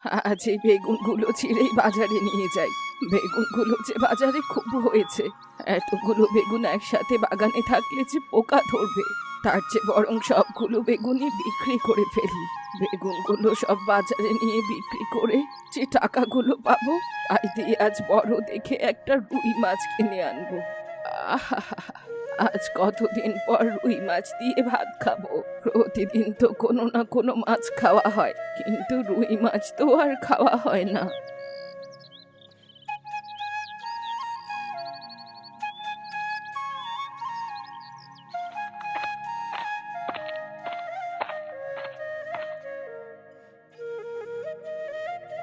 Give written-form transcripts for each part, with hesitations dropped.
আজ এই বেগুনগুলো ছিঁড়েই বাজারে নিয়ে যাই। বেগুনগুলো যে বাজারে খুব হয়েছে। এতগুলো বেগুন একসাথে বাগানে থাকলে যে পোকা ধরবে। তার চেয়ে বরং সবগুলো বেগুনই বিক্রি করে ফেলি। বেগুনগুলো সব বাজারে নিয়ে বিক্রি করে যে টাকাগুলো পাবো, তাই দিয়ে আজ বড় দেখে একটা রুই মাছ কিনে আনবো। আহা! আজ কতদিন পর রুই মাছ দিয়ে ভাত খাবো। প্রতিদিন তো কোনো না কোনো মাছ খাওয়া হয়, কিন্তু রুই মাছ তো আর খাওয়া হয় না।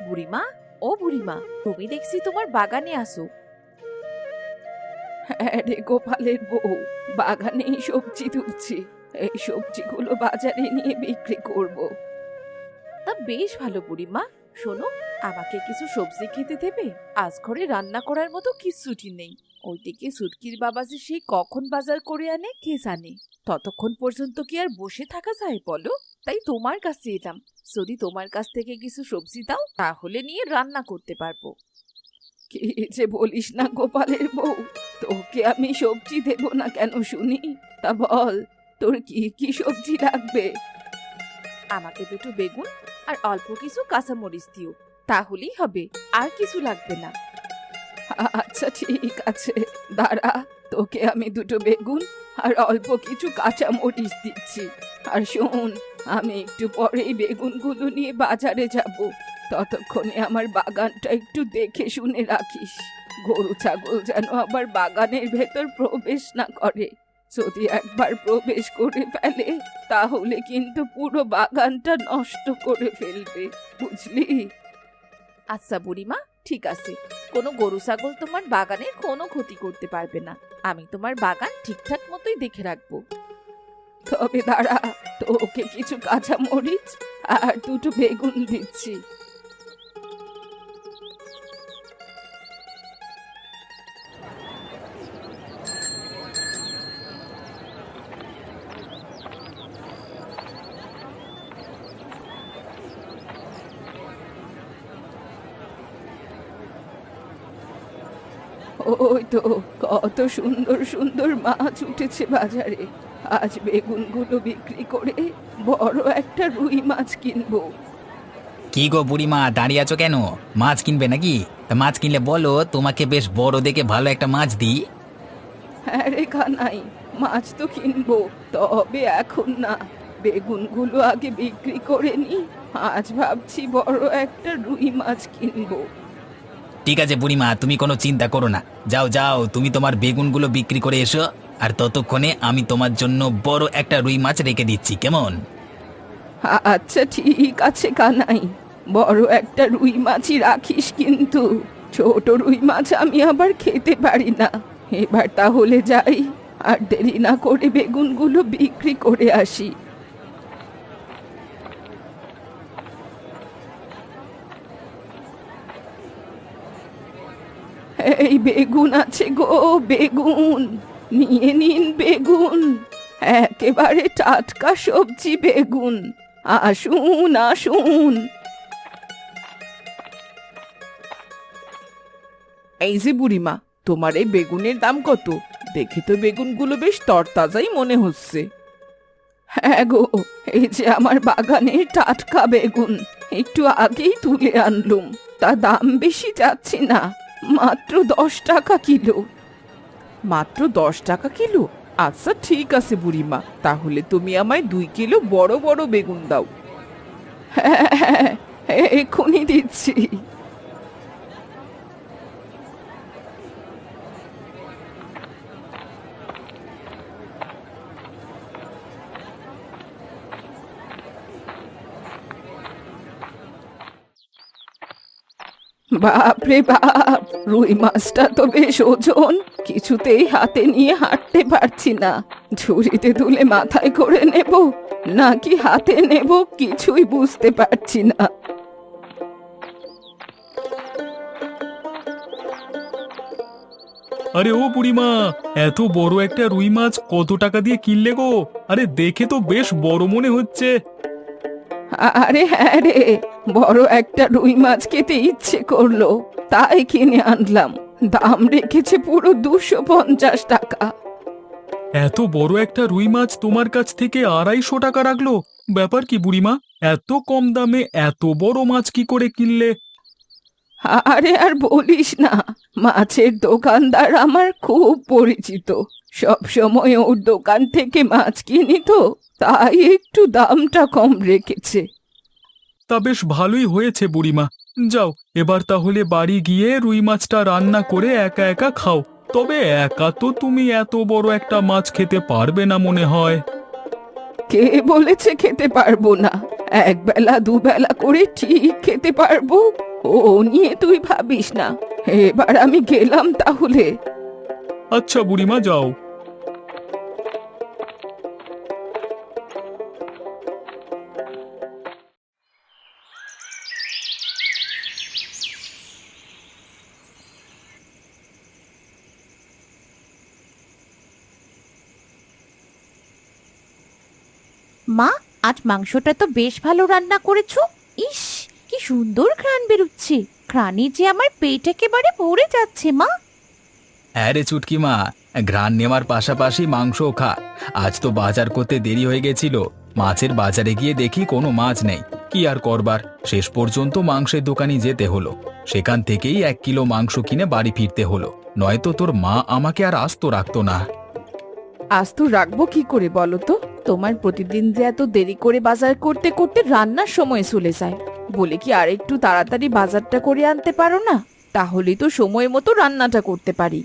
বুড়িমা, ও বুড়িমা, তুমি দেখছি তোমার বাগানে আসো। হ্যাঁ রে গোপালের বউ, বাগানেই সবজি তুলছি। এই সবজিগুলো বাজারে নিয়ে বিক্রি করব। তা বেশ ভালো বুড়িমা। শোনো, আমাকে কিছু সবজি খেতে দেবে? আজ ঘরে রান্না করার মতো কিচ্ছুটি নেই। ওইদিকে সুটকির বাবা যে সেই কখন বাজার করে আনে কে জানে। ততক্ষণ পর্যন্ত কি আর বসে থাকা যায় বলো? তাই তোমার কাছে এলাম। যদি তোমার কাছ থেকে কিছু সবজি দাও তাহলে নিয়ে রান্না করতে পারবো। কি যে বলিস না গোপালের বউ, তোকে আমি সবজি দেব না কেন শুনি? তা বল, তোর কি কি সবজি লাগবে? আমাকে দুটো বেগুন আর অল্প কিছু কাঁচামরিচ দিও, তাহলেই হবে। আর কিছু লাগবে না। আচ্ছা ঠিক আছে, দাঁড়া, তোকে আমি দুটো বেগুন আর অল্প কিছু কাঁচা মরিচ দিচ্ছি। আর শোন, আমি একটু পরেই বেগুনগুলো নিয়ে বাজারে যাব। ততক্ষণে আমার বাগানটা একটু দেখে শুনে রাখিস। গরু ছাগল যেন আবার বাগানের ভেতর প্রবেশ না করে। যদি একবার প্রবেশ করে ফেলে, তাহলে কিন্তু পুরো বাগানটা নষ্ট করে ফেলবে, বুঝলি? আচ্ছা বুড়িমা, ঠিক আছে। কোনো গরু ছাগল তোমার বাগানের কোনো ক্ষতি করতে পারবে না। আমি তোমার বাগান ঠিকঠাক মতোই দেখে রাখবো। তবে দাঁড়া, তোকে কিছু কাঁচা মরিচ আর দুটো বেগুন দিচ্ছি। ওই তো, কত সুন্দর সুন্দর মাছ উঠেছে বাজারে। আজ বেগুনগুলো বিক্রি করে বড় একটা রুই মাছ কিনবো। কি গো বুড়িমা, দাঁড়িয়ে আছো কেন? মাছ কিনবে নাকি? তা মাছ কিনলে বলো, তোমাকে বেশ বড় দেখে ভালো একটা মাছ দিই। হ্যাঁ রে কানাই, মাছ তো কিনবো, তবে এখন না। বেগুনগুলো আগে বিক্রি করে নি। আজ ভাবছি বড় একটা রুই মাছ কিনবো। ঠিক আছে বুড়িমা, তুমি কোনো চিন্তা করো না। যাও যাও, তুমি তোমার বেগুনগুলো বিক্রি করে এসো। আর ততক্ষণে আমি তোমার জন্য বড় একটা রুই মাছ রেখে দিচ্ছি, কেমন? আচ্ছা ঠিক আছে কানাই, বড় একটা রুই মাছই রাখিস কিন্তু। ছোট রুই মাছ আমি আবার খেতে পারি না। এবার তাহলে যাই, আর দেরি না করে বেগুনগুলো বিক্রি করে আসি। এই বেগুন আছে গো, বেগুন নিয়ে নিন বেগুন। একেবারে টাটকা সবজি বেগুন। আসুন আসুন। এই যে বুড়িমা, তোমার এই বেগুনের দাম কত? দেখে তো বেগুনগুলো বেশ তরতাজাই মনে হচ্ছে। হ্যাঁ গো, এই যে আমার বাগানের টাটকা বেগুন, একটু আগেই তুলে আনলুম। তা দাম বেশি যাচ্ছে না, মাত্র 10 টাকা কিলো। মাত্র 10 টাকা কিলো? আচ্ছা ঠিক আছে বুড়িমা, তাহলে তুমি আমায় 2 কিলো বড় বড় বেগুন দাও। হ্যাঁ হ্যাঁ, এক্ষুনি দিচ্ছি। বাপ রে বাপ, রুই মাছটা তো বেশ ওজন। কিছুতেই হাতে নিয়ে হাঁটতে পারছি না। ঝুড়িতে তুলে মাথায় করে নেব নাকি হাতে নেব, কিছুই বুঝতে পারছি না। আরে ও বুড়িমা, এত বড় একটা রুই মাছ কত টাকা দিয়ে কিনলে গো? আরে দেখে তো বেশ বড় মনে হচ্ছে। আরে হ্যাঁ রে, বড় একটা রুই মাছ খেতে ইচ্ছে করলো, তাই কিনে আনলাম। দাম রেখেছে পুরো 250 টাকা। এত বড় একটা রুই মাছ তোমার কাছ থেকে 250 টাকা রাখলো? ব্যাপার কি বুড়িমা, এত কম দামে এত বড় মাছ কি করে কিনলে? আরে আর বলিস না, মাছের দোকানদার আমার খুব পরিচিত। সব সময় ওর দোকান থেকে মাছ কিনি তো, তাই একটু দামটা কম রেখেছে। তা বেশ ভালোই হয়েছে বুড়িমা। যাও, এবার তাহলে বাড়ি গিয়ে রুই মাছটা রান্না করে একা একা খাও। তবে একা তো তুমি এত বড় একটা মাছ খেতে পারবে না মনে হয়। কে বলেছে খেতে পারবো না? একবেলা দুবেলা করে ঠিক খেতে পারবো, ও নিয়ে তুই ভাবিস না। এবার আমি গেলাম তাহলে। আচ্ছা বুড়িমা, যাও। মা, আজ মাংসটা তো বেশ ভালো রান্না করেছো। ইস, কি সুন্দর ঘ্রাণ বেরোচ্ছে। ঘ্রাণে যে আমার পেট একেবারে ভরে যাচ্ছে মা। হ্যাঁ রে চুটকি মা, ঘ্রাণ নেওয়ার পাশাপাশি মাংসও খা। আজ তো বাজার করতে দেরি হয়ে গেছিল। মাছের বাজারে গিয়ে দেখি কোনো মাছ নেই। কি আর করবার, শেষ পর্যন্ত মাংসের দোকানে যেতে হলো। সেখান থেকেই 1 কিলো মাংস কিনে বাড়ি ফিরতে হলো, নয়তো তোর মা আমাকে আর আস্ত রাখতো না। আজ তো রাখবো কি করে বলো তো? তোমার প্রতিদিন যে এত দেরি করে বাজার করতে করতে রান্নার সময় চলে যায়, বলে কি আর একটু তাড়াতাড়ি বাজারটা করে আনতে পারো না? তাহলেই তো সময় মতো রান্নাটা করতে পারি।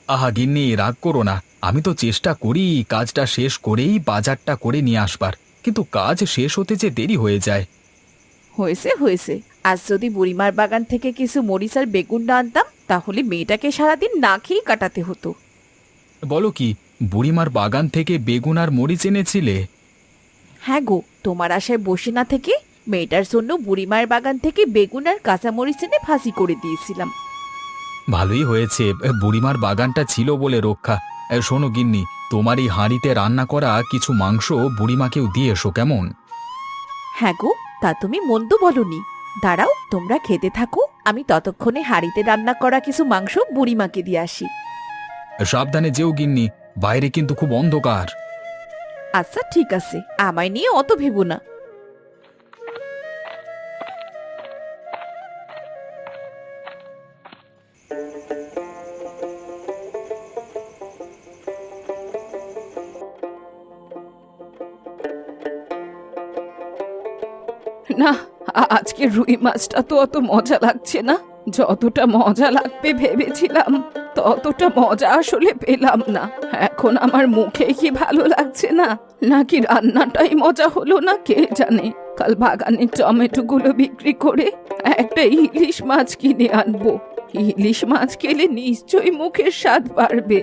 আহা গিন্নি, রাগ করো না। আমি তো চেষ্টা করি কাজটা শেষ করেই বাজারটা করে নিয়ে আসবার, কিন্তু কাজ শেষ হতে যে দেরি হয়ে যায়। হয়েছে হয়েছে, আজ যদি বুড়িমার বাগান থেকে কিছু মরিচ আর বেগুন না আনতাম, তাহলে মেয়েটাকে সারাদিন না খেয়েই কাটাতে হতো। বলো কি, বুড়িমার বাগান থেকে বেগুন আর মরিচ এনেছিলে? হ্যাঁ গো, তোমার আশায় বসে না থেকে মেয়েটার জন্য বুড়িমার বাগান থেকে বেগুন আর কাঁচামরিচ এনে ভাজি করে দিয়েছিলাম। ভালোই হয়েছে, বুড়িমার বাগানটা ছিল বলে রক্ষা। শোনো গিন্নি, তোমার এই হাঁড়িতে রান্না করা কিছু মাংস বুড়িমাকেও দিয়ে এসো কেমন? হ্যাঁ গো, তা তুমি মন্দ বলনি। দাঁড়াও, তোমরা খেতে থাকো, আমি ততক্ষণে হাঁড়িতে রান্না করা কিছু মাংস বুড়িমাকে দিয়ে আসি। সাবধানে যেও গিন্নি, বাইরে কিন্তু খুব অন্ধকার। আচ্ছা ঠিক আছে, আমায় নিয়ে অত ভেবো না। না, আজকে রুই মাছটা তো অত মজা লাগছে না। যতটা মজা লাগবে ভেবেছিলাম, ততটা মজা আসলে পেলাম না। এখন আমার মুখে কি ভালো লাগছে না, নাকি রান্নাটাই মজা হলো না কে জানে। কাল বাগানের টমেটোগুলো বিক্রি করে একটা ইলিশ মাছ কিনে আনবো। ইলিশ মাছ খেলে নিশ্চয়ই মুখের স্বাদ বাড়বে।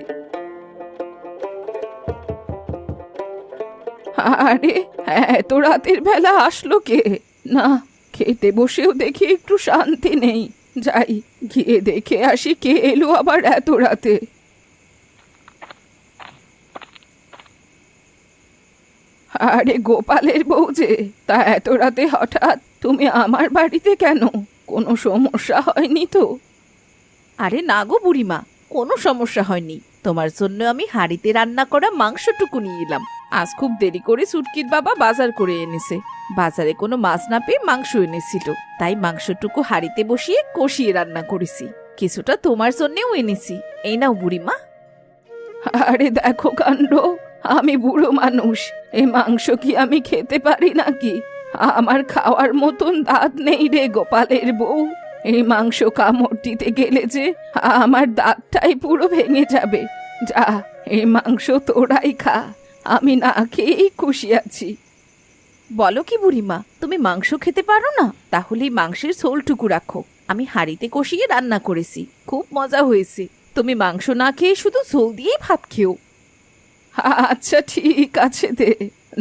আরে, এত রাতের বেলা আসলো কে? না, খেতে বসেও দেখি একটু শান্তি নেই। যাই, গিয়ে দেখে আসি কে এলো আবার এত রাতে। আরে গোপালের বউ যে, তা এত রাতে হঠাৎ তুমি আমার বাড়িতে কেন? কোনো সমস্যা হয়নি তো? আরে না গো বুড়িমা, কোনো সমস্যা হয়নি। তোমার জন্য আমি হাঁড়িতে রান্না করা মাংসটুকু নিয়ে এলাম। আজ খুব দেরি করে সুটকির বাবা বাজার করে এনেছে। বাজারে কোনো মাছ না পেয়ে মাংস এনেছিল, তাই মাংসটুকু হাঁড়িতে বসিয়ে কষিয়ে রান্না করেছি। কিছুটা তোমার জন্যেও এনেছি, এই নাও বুড়িমা। আরে দেখো কাণ্ড, আমি বুড়ো মানুষ, এই মাংস কি আমি খেতে পারি নাকি? আমার খাওয়ার মতন দাঁত নেই রে গোপালের বউ। এই মাংস কামড় দিতে গেলে যে আমার দাঁতটাই পুরো ভেঙে যাবে। যা, এই মাংস তোরাই খা, আমি না খেয়েই খুশি আছি। বলো কি বুড়িমা, তুমি মাংস খেতে পারো না? তাহলে এই মাংসের ঝোলটুকু রাখো, আমি হাঁড়িতে কষিয়ে রান্না করেছি, খুব মজা হয়েছে। তুমি মাংস না খেয়ে শুধু ঝোল দিয়েই ভাত খেও। আচ্ছা ঠিক আছে, দে,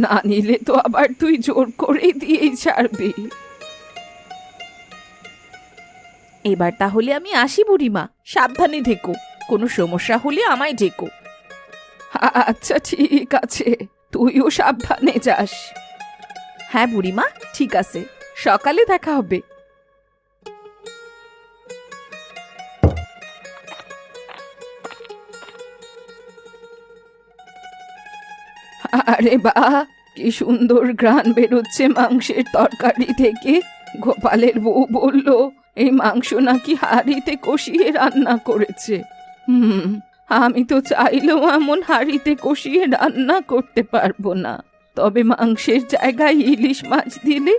না নিলে তো আবার তুই জোর করে দিয়েই ছাড়বি। এবার তাহলে আমি আসি বুড়িমা, সাবধানে থেকো, কোনো সমস্যা হলে আমায় ডেকো। আচ্ছা ঠিক আছে, তুইও সাবধানে যাস। হ্যাঁ বুড়িমা, ঠিক আছে, সকালে দেখা হবে। আরে বাহ, কি সুন্দর ঘ্রাণ বেরোচ্ছে মাংসের তরকারি থেকে। গোপালের বউ বলল এই মাংস নাকি হাঁড়িতে কষিয়ে রান্না করেছে। আমি তো চাইলেও এমন হাঁড়িতে কষিয়ে রান্না করতে পারবো না, তবে মাংসের জায়গায় ইলিশ মাছ দিলে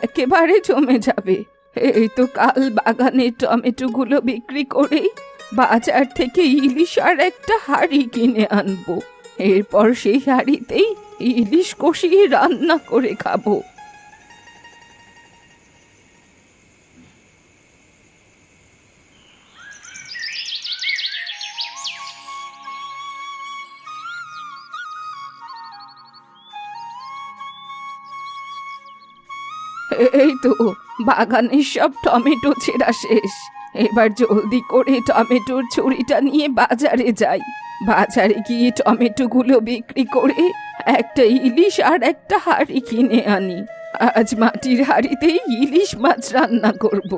একেবারে জমে যাবে। এই তো কাল বাগানের টমেটোগুলো বিক্রি করেই বাজার থেকে ইলিশ আর একটা হাঁড়ি কিনে আনবো। এরপর সেই হাঁড়িতেই ইলিশ কষিয়ে রান্না করে খাবো। এই তো বাগানের সব টমেটো ছেঁড়া শেষ। এবার জলদি করে টমেটোর ছুরিটা নিয়ে বাজারে যাই। বাজারে গিয়ে টমেটোগুলো বিক্রি করে একটা ইলিশ আর একটা হাঁড়ি কিনে আনি। আজ মাটির হাঁড়িতেই ইলিশ মাছ রান্না করব।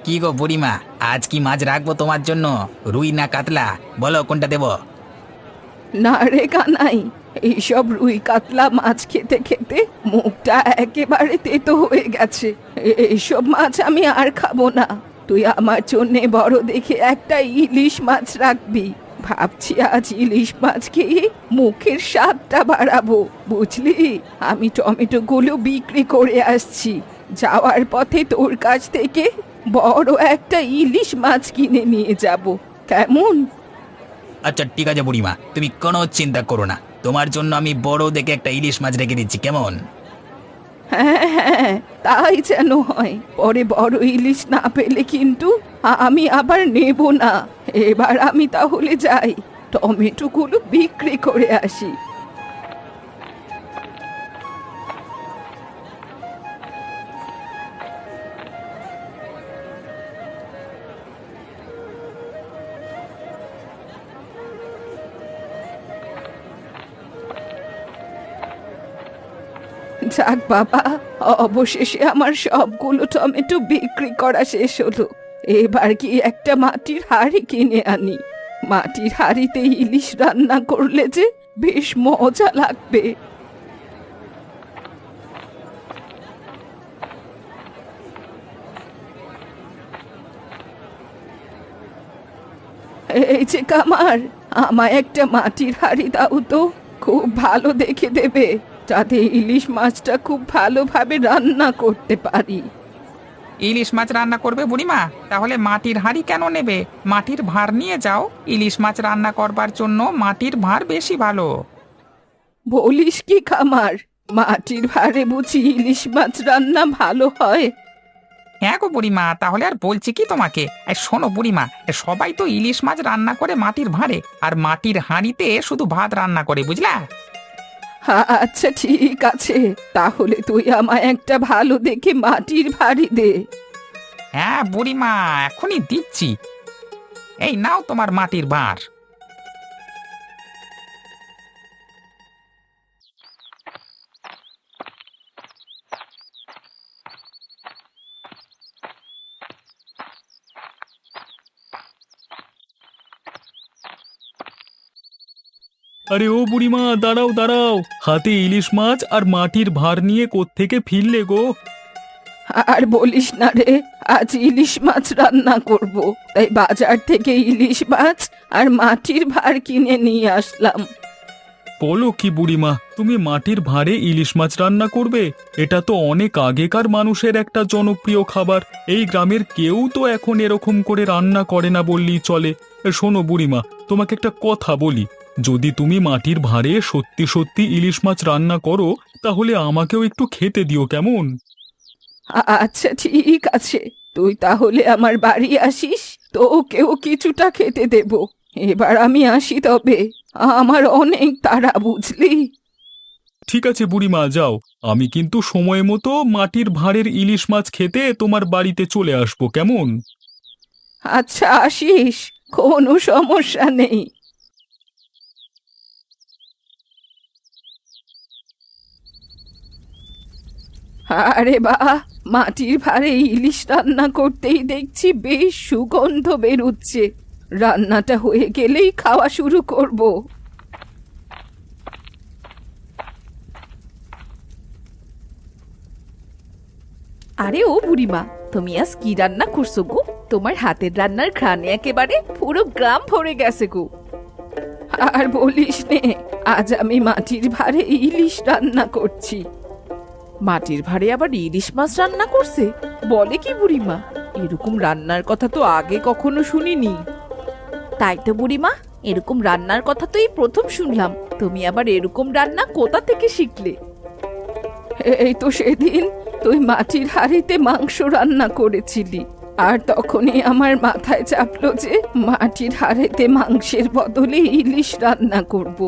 কি গো বুড়িমা, আজ কি মাছ রাখবো তোমার জন্য? রুই না কাতলা, বলো কোনটা দেবো? না রে কানাই, এইসব রুই কাতলা মাছ খেতে খেতে মুখটা একেবারে তেতো হয়ে গেছে। এইসব মাছ আমি আর খাবো না। তুই আমার জন্যে বড় দেখে একটা ইলিশ মাছ রাখবি। ভাবছি আজ ইলিশ মাছ খেয়ে মুখের স্বাদটা বাড়াবো, বুঝলি? আমি টমেটোগুলো বিক্রি করে আসছি, যাওয়ার পথে তোর কাছ থেকে বড় একটা ইলিশ মাছ কিনে নিয়ে যাব, কেমন? আচ্ছা ঠিক আছে বুড়িমা, তুমি কোনো চিন্তা করো না, তোমার জন্য আমি বড় দেখে একটা ইলিশ মাছ রেখে দিচ্ছি, কেমন? হ্যাঁ হ্যাঁ, তাই যেন হয়। পরে বড় ইলিশ না পেলে কিন্তু আমি আবার নেব না। এবার আমি তাহলে যাই, টমেটোগুলো বিক্রি করে আসি। যাক বাবা, অবশেষে আমার সবগুলো টমেটো বিক্রি করা শেষ হলো। এবার কি একটা মাটির হাঁড়ি কিনে আনি। মাটির হাঁড়িতে ইলিশ রান্না করলে যে বেশ মজা লাগবে। এই যে কামার, আমায় একটা মাটির হাঁড়ি দাও তো, খুব ভালো দেখে দেবে, যাতে ইলিশ মাছটা খুব ভালোভাবে রান্না করতে পারি। ইলিশ মাছ রান্না করবে বুড়িমা? তাহলে মাটির হাঁড়ি কেন নেবে? মাটির ভাঁড় নিয়ে যাও। ইলিশ মাছ রান্না করবার জন্য মাটির ভাঁড় বেশি ভালো। বলিস কি কামার, মাটির ভাঁড়ে বুঝি ইলিশ মাছ রান্না ভালো হয়? হ্যাঁ গো বুড়িমা, তাহলে আর বলছি কি তোমাকে। শোনো বুড়িমা, সবাই তো ইলিশ মাছ রান্না করে মাটির ভাঁড়ে, আর মাটির হাঁড়িতে শুধু ভাত রান্না করে, বুঝলা? আচ্ছা ঠিক আছে, তাহলে তুই আমায় একটা ভালো দেখে মাটির ভাঁড়ি দে। হ্যাঁ বুড়িমা, এখনই দিচ্ছি। এই নাও তোমার মাটির ভাঁড়। আরে ও বুড়িমা, দাঁড়াও দাঁড়াও, হাতে ইলিশ মাছ আর মাটির ভাঁড় নিয়ে কোত্থেকে ফিরলে গো? আর বলিস না রে, আজ ইলিশ মাছ রান্না করব, তাই বাজার থেকে ইলিশ মাছ আর মাটির ভাঁড় কিনে নিয়ে আসলাম। বলো কি বুড়িমা, তুমি মাটির ভাঁড়ে ইলিশ মাছ রান্না করবে? এটা তো অনেক আগেকার মানুষের একটা জনপ্রিয় খাবার। এই গ্রামের কেউ তো এখন এরকম করে রান্না করে না বললেই চলে। শোনো বুড়িমা, তোমাকে একটা কথা বলি, যদি তুমি মাটির ভাঁড়ে সত্যি সত্যি ইলিশ মাছ রান্না করো, তাহলে আমাকেও একটু খেতে দিও, কেমন? আচ্ছা ঠিক আছে, তুই তাহলে আমার বাড়ি আসিস, তোকেও কিছুটা খেতে দেব। এবার আমি আসি তবে, আমার অনেক তাড়া, বুঝলি? ঠিক আছে বুড়িমা, যাও। আমি কিন্তু সময় মতো মাটির ভাঁড়ের ইলিশ মাছ খেতে তোমার বাড়িতে চলে আসবো, কেমন? আচ্ছা আসিস, কোনো সমস্যা নেই। আরে বাহ, মাটির ভাঁড়ে ইলিশ রান্না করতেই দেখছি বেশ সুগন্ধ বেরুচ্ছে। রান্নাটা হয়ে গেলেই খাওয়া শুরু করব। আরে ও বুড়িমা, তুমি আজ কি রান্না করছো গো? তোমার হাতের রান্নার ঘ্রাণে একেবারে পুরো গ্রাম ভরে গেছে গো। আর বলিস নে, আজ আমি মাটির ভাঁড়ে ইলিশ রান্না করছি। মাটির ভাঁড়ে আবার ইলিশ মাছ রান্না করছে? বলে কি বুড়িমা, এরকম রান্নার কথা তো আগে কখনো শুনিনি। তাই তো বুড়িমা, এরকম রান্নার কথা তো এই প্রথম শুনলাম। তুমি আবার এরকম রান্না কোথা থেকে শিখলে? এই তো সেদিন তুই মাটির হাঁড়িতে মাংস রান্না করেছিলি, আর তখনই আমার মাথায় চাপলো যে মাটির হাঁড়িতে মাংসের বদলে ইলিশ রান্না করব।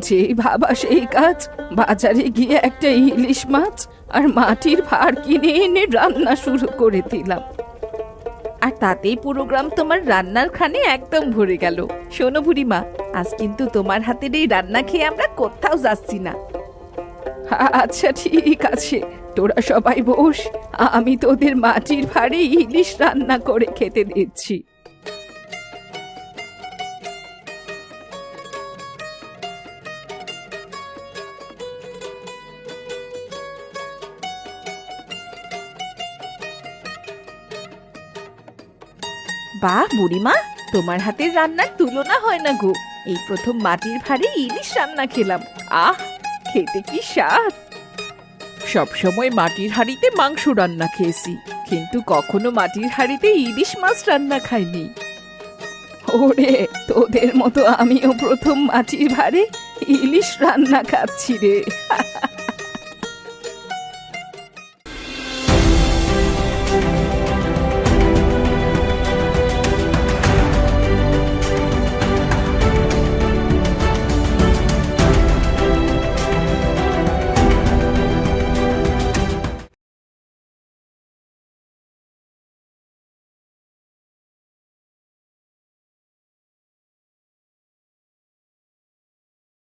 যেই ভাবা সেই কাজ, বাজারে গিয়ে একটা ইলিশ মাছ আর মাটির ভাঁড় কিনে এনে রান্না শুরু করে দিলাম। আর তাতেই পুরো গ্রাম তোমার রান্নার খানে একদম ভরে গেল। শোনো বুড়িমা, আজ কিন্তু তোমার হাতের এই রান্না খেয়ে আমরা কোথাও যাচ্ছি না। আচ্ছা ঠিক আছে, তোরা সবাই বস, আমি তোদের মাটির ভাঁড়ে ইলিশ রান্না করে খেতে দিচ্ছি। বাহ বুড়িমা, তোমার হাতের রান্নার তুলনা হয় না গো। এই প্রথম মাটির ভাঁড়ে ইলিশ রান্না খেলাম। আহ, খেতে কি স্বাদ! সবসময় মাটির হাঁড়িতে মাংস রান্না খেয়েছি, কিন্তু কখনো মাটির হাঁড়িতে ইলিশ মাছ রান্না খাইনি। ওরে, তোদের মতো আমিও প্রথম মাটির ভাঁড়ে ইলিশ রান্না খাচ্ছি রে।